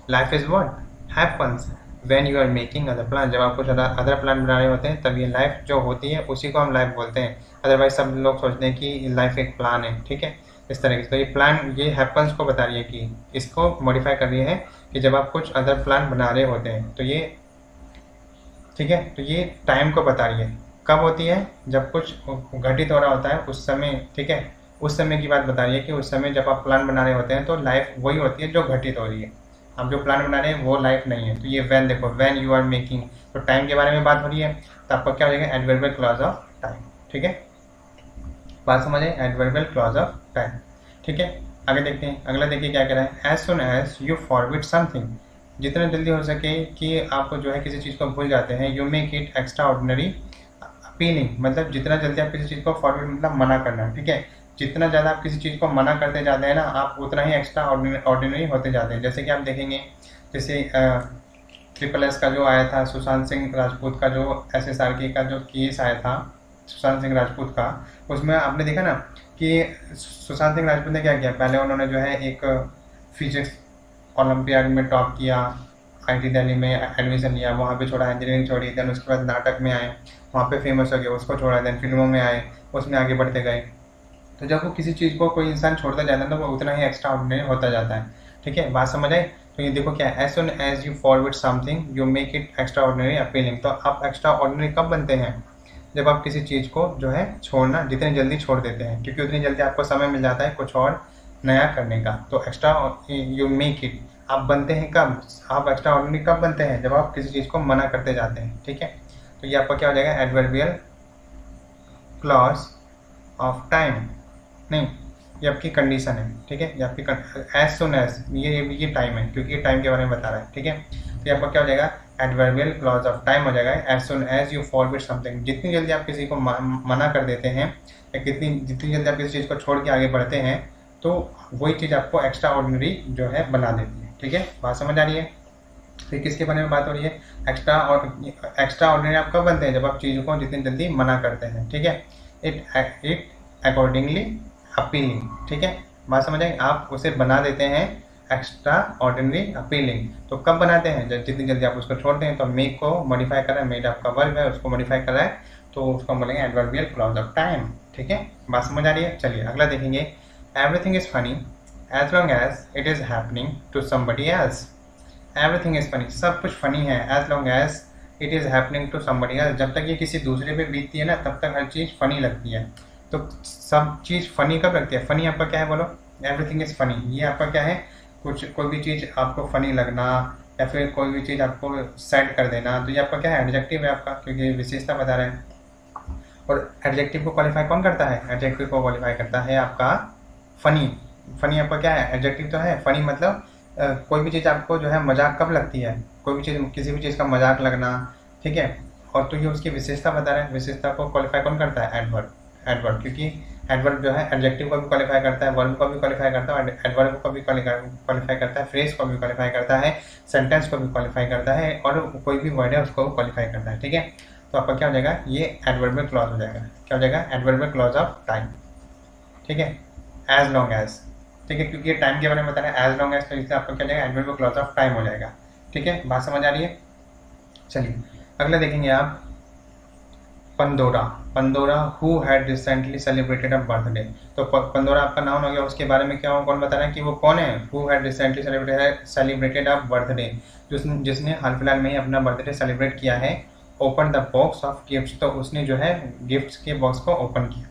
Life is what? Happens when you are making other plan, जब आप कुछ अदर प्लान बना रहे होते हैं तब ये लाइफ जो होती है उसी को हम लाइफ बोलते हैं। अदरवाइज सब लोग सोचते हैं कि लाइफ एक प्लान है। ठीक है, इस तरीके से। तो ये प्लान ये हैपन्स को बता रही है कि इसको मॉडिफाई कर रही है कि जब आप कुछ अदर प्लान बना रहे होते हैं तो ये, ठीक है, तो ये टाइम को बता रही है। कब होती है? जब कुछ घटित हो रहा होता है उस समय। ठीक है, उस समय की बात बता रही है कि उस समय जब आप प्लान बना रहे होते हैं तो लाइफ वही होती है जो घटित हो रही है। आप जो प्लान बना रहे हैं वो लाइफ नहीं है। तो ये व्हेन, देखो व्हेन यू आर मेकिंग, तो टाइम के बारे में बात हो रही है, तो आपका क्या हो जाएगा? Adverbial clause of time. ठीक है, बात समझे? Adverbial clause of time. ठीक है, आगे देखते हैं। अगला देखिए क्या कह रहा है? As soon as you forget something, जितना जल्दी हो सके कि आप जो है किसी चीज़ को भूल जाते हैं, you make it extraordinary appealing, मतलब जितना जल्दी आप किसी चीज़ को फॉरगेट मतलब मना करना। ठीक है, जितना ज़्यादा आप किसी चीज़ को मना करते जाते हैं ना, आप उतना ही एक्स्ट्रा ऑर्डिनरी होते जाते हैं। जैसे कि आप देखेंगे, जैसे SSS का जो आया था, सुशांत सिंह राजपूत का जो SSRK का जो केस आया था सुशांत सिंह राजपूत का, उसमें आपने देखा ना कि सुशांत सिंह राजपूत ने क्या किया? पहले उन्होंने जो है एक फिजिक्स ओलंपियाड में टॉप किया, IIT दिल्ली में एडमिशन लिया, वहाँ पे छोड़ा, इंजीनियरिंग छोड़ी, देन उसके बाद नाटक में आए, वहाँ पे फेमस हो गए, उसको छोड़ा, देन फिल्मों में आए, उसमें आगे बढ़ते गए। तो जब वो किसी चीज़ को कोई इंसान छोड़ता जाता है तो वो उतना ही एक्स्ट्रा ऑर्डिनरी होता जाता है। ठीक है, बात समझ आई? तो ये देखो क्या है? As soon as you forget something you make it extraordinary appealing. तो आप एक्स्ट्रा ऑर्डिनरी कब बनते हैं? जब आप किसी चीज़ को जो है छोड़ना जितनी जल्दी छोड़ देते हैं, क्योंकि उतनी जल्दी आपको समय मिल जाता है कुछ और नया करने का। तो एक्स्ट्रा यू मेक इट आप बनते हैं कब? आप एक्स्ट्रा ऑर्डिनरी कब बनते हैं? जब आप किसी चीज़ को मना करते जाते हैं। ठीक है, तो ये आपका क्या हो जाएगा? Adverbial clause of time. नहीं, ये आपकी कंडीशन है। ठीक है, ये आपकी एज सुन एज, ये टाइम है क्योंकि ये टाइम के बारे में बता रहा है। ठीक है, तो ये आपका क्या हो जाएगा? एडवर्बियल क्लॉज ऑफ टाइम हो जाएगा। As soon as you forget something, जितनी जल्दी आप किसी को मना कर देते हैं या जितनी जल्दी आप किसी चीज़ को छोड़ के आगे बढ़ते हैं तो वही चीज़ आपको एक्स्ट्रा ऑर्डिनरी जो है बना देती है। ठीक है, बात समझ आ रही है? फिर किसके बारे में बात हो रही है? एक्स्ट्रा ऑर्डिनरी आप कब बनते हैं? जब आप चीज़ों को जितनी जल्दी मना करते हैं। ठीक है, इट अकॉर्डिंगली अपीलिंग। ठीक है, बात समझ आई? आप उसे बना देते हैं एक्स्ट्रा ऑर्डिनरी अपीलिंग। तो कब बनाते हैं? जब जितनी जल्दी आप उसको छोड़ते हैं। तो मेक को मॉडिफाई कर रहा है, मेड आपका वर्ब है, उसको मॉडिफाई कर रहा है, तो उसको बोलेंगे एडवर्बियल क्लॉज ऑफ टाइम। ठीक है, बात समझ आ रही है? चलिए अगला देखेंगे। Everything is funny as long as it is happening to somebody else. Everything is funny, सब कुछ फनी है, as long as it is happening to somebody else, जब तक ये किसी दूसरे पे बीतती है ना तब तक हर चीज़ फनी लगती है। तो सब चीज़ फनी कब लगती है? फनी आपका क्या है? बोलो, एवरीथिंग इज फनी। ये आपका क्या है? कोई भी चीज़ आपको फनी लगना या फिर कोई भी चीज़ आपको सैड कर देना, तो ये आपका क्या है? एडजेक्टिव है आपका, क्योंकि विशेषता बता रहा है। और एडजेक्टिव को क्वालिफाई कौन करता है? एडजेक्टिव को क्वालिफाई करता है आपका फनी। फनी आपका क्या है? एडजेक्टिव तो है। फनी मतलब कोई भी चीज़ आपको जो है मजाक कब लगती है? कोई भी चीज़, किसी भी चीज़ का मजाक लगना। ठीक है, और तो ये उसकी विशेषता बता रहा है। विशेषता को क्वालिफाई कौन करता है? एडवर्ब, क्योंकि एडवर्ब जो है एडजेक्टिव को भी क्वालिफाई करता है, वर्ब को भी क्वालिफाई करता है, एडवर्ब को भी क्वालिफाई करता है, फ्रेज को भी क्वालिफाई करता है, सेंटेंस को भी क्वालिफाई करता है, और कोई भी वर्ड है उसको क्वालिफाई करता है। ठीक है, तो आपका क्या हो जाएगा? ये एडवर्बियल क्लॉज हो जाएगा। क्या हो जाएगा? Adverbial clause of time. ठीक है, एज लॉन्ग एज। ठीक है, क्योंकि ये टाइम के बारे में बता रहा है एज लॉन्ग एज, तो इससे आपका क्या हो जाएगा? एडवर्बियल क्लॉज ऑफ टाइम हो जाएगा। ठीक है, बात समझ आ रही है? चलिए अगला देखेंगे आप। Pandora who had recently celebrated a birthday. तो पंडोरा आपका नाउन हो गया, उसके बारे में क्या कौन बता रहा है कि वो कौन है? Who had recently celebrated a birthday, जिसने हाल फिलहाल में ही अपना बर्थडे सेलिब्रेट किया है। Open the box of gifts, तो उसने जो है गिफ्ट्स के बॉक्स को ओपन किया।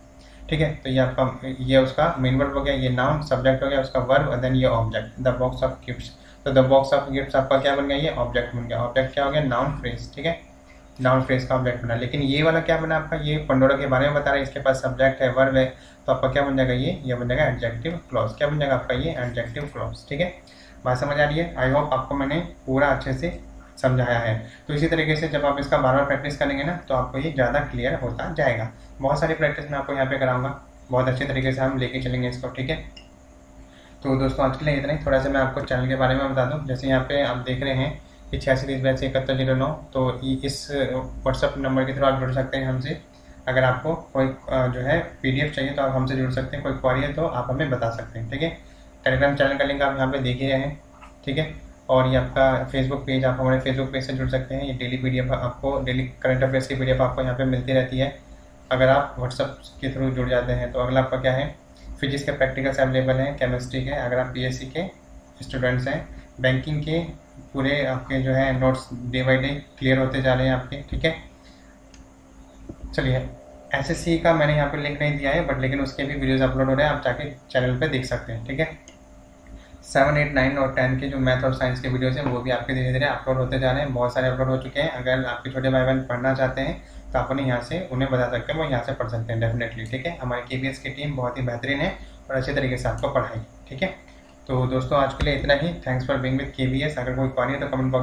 ठीक है, तो ये आपका ये उसका मेन वर्ब हो गया, ये नाउन, सब्जेक्ट हो गया उसका वर्ब, और देन ये object the box of gifts. तो द बॉक्स ऑफ गिफ्ट्स आपका क्या बन गया? ये ऑब्जेक्ट बन गया। ऑब्जेक्ट क्या हो गया? Noun phrase. ठीक है, नाउन फ्रेज का ऑब्जेक्ट बना। लेकिन ये वाला क्या बना आपका? ये पंडोरा के बारे में बता रहा है, इसके पास सब्जेक्ट है, वर्ब है, तो आपका क्या बन जाएगा? ये बन जाएगा एडजेक्टिव क्लॉज। क्या बन जाएगा आपका? ये एडजेक्टिव क्लॉज। ठीक है, बात समझ आ रही है? आई होप आपको मैंने पूरा अच्छे से समझाया है। तो इसी तरीके से जब आप इसका बार बार प्रैक्टिस करेंगे ना तो आपको ये ज़्यादा क्लियर होता जाएगा। बहुत सारी प्रैक्टिस मैं आपको यहाँ पे कराऊंगा, बहुत अच्छे तरीके से हम लेके चलेंगे इसको, ठीक है। तो दोस्तों आज के लिए इतना ही। थोड़ा सा मैं आपको चैनल के बारे में बता दूं। जैसे यहाँ पे आप देख रहे हैं कि 8630827109, तो इस व्हाट्सअप नंबर के थ्रू आप जुड़ सकते हैं हमसे। अगर आपको कोई जो है PDF चाहिए तो आप हमसे जुड़ सकते हैं, कोई क्वारी है तो आप हमें बता सकते हैं, ठीक है। टेलीग्राम चैनल का लिंक आप यहाँ पे देख ही रहे हैं, ठीक है। और ये आपका फेसबुक पेज, आप हमारे फेसबुक पेज से जुड़ सकते हैं। ये डेली PDF आपको, डेली करंट अफेयर्स की PDF आपको यहाँ पे मिलती रहती है अगर आप व्हाट्सअप के थ्रू जुड़ जाते हैं। तो अगला आपका क्या है, फिजिक्स के प्रैक्टिकल्स अवेलेबल हैं, केमिस्ट्री के, अगर आप PSC के स्टूडेंट्स हैं, बैंकिंग के पूरे आपके जो है notes day by day clear होते जा रहे हैं आपके, ठीक है। चलिए, SSC का मैंने यहाँ पे लिंक नहीं दिया है, बट लेकिन उसके भी वीडियोस अपलोड हो रहे हैं, आप जाके चैनल पे देख सकते हैं, ठीक है। 7, 8, 9 और 10 के जो मैथ और साइंस के वीडियोस हैं वो भी आपके धीरे धीरे अपलोड होते जा रहे हैं, बहुत सारे अपलोड हो चुके हैं। अगर आपके छोटे भाई बहन पढ़ना चाहते हैं तो आप उन्हें यहाँ से उन्हें बता सकते हैं, वो यहाँ से पढ़ सकते हैं डेफिनेटली, ठीक है। हमारी KBS की टीम बहुत ही बेहतरीन है और अच्छे तरीके से आपको पढ़ाएगी, ठीक है। तो दोस्तों आज के लिए इतना ही। Thanks for being with KBS। अगर कोई क्वेरी है तो कमेंट बॉक्स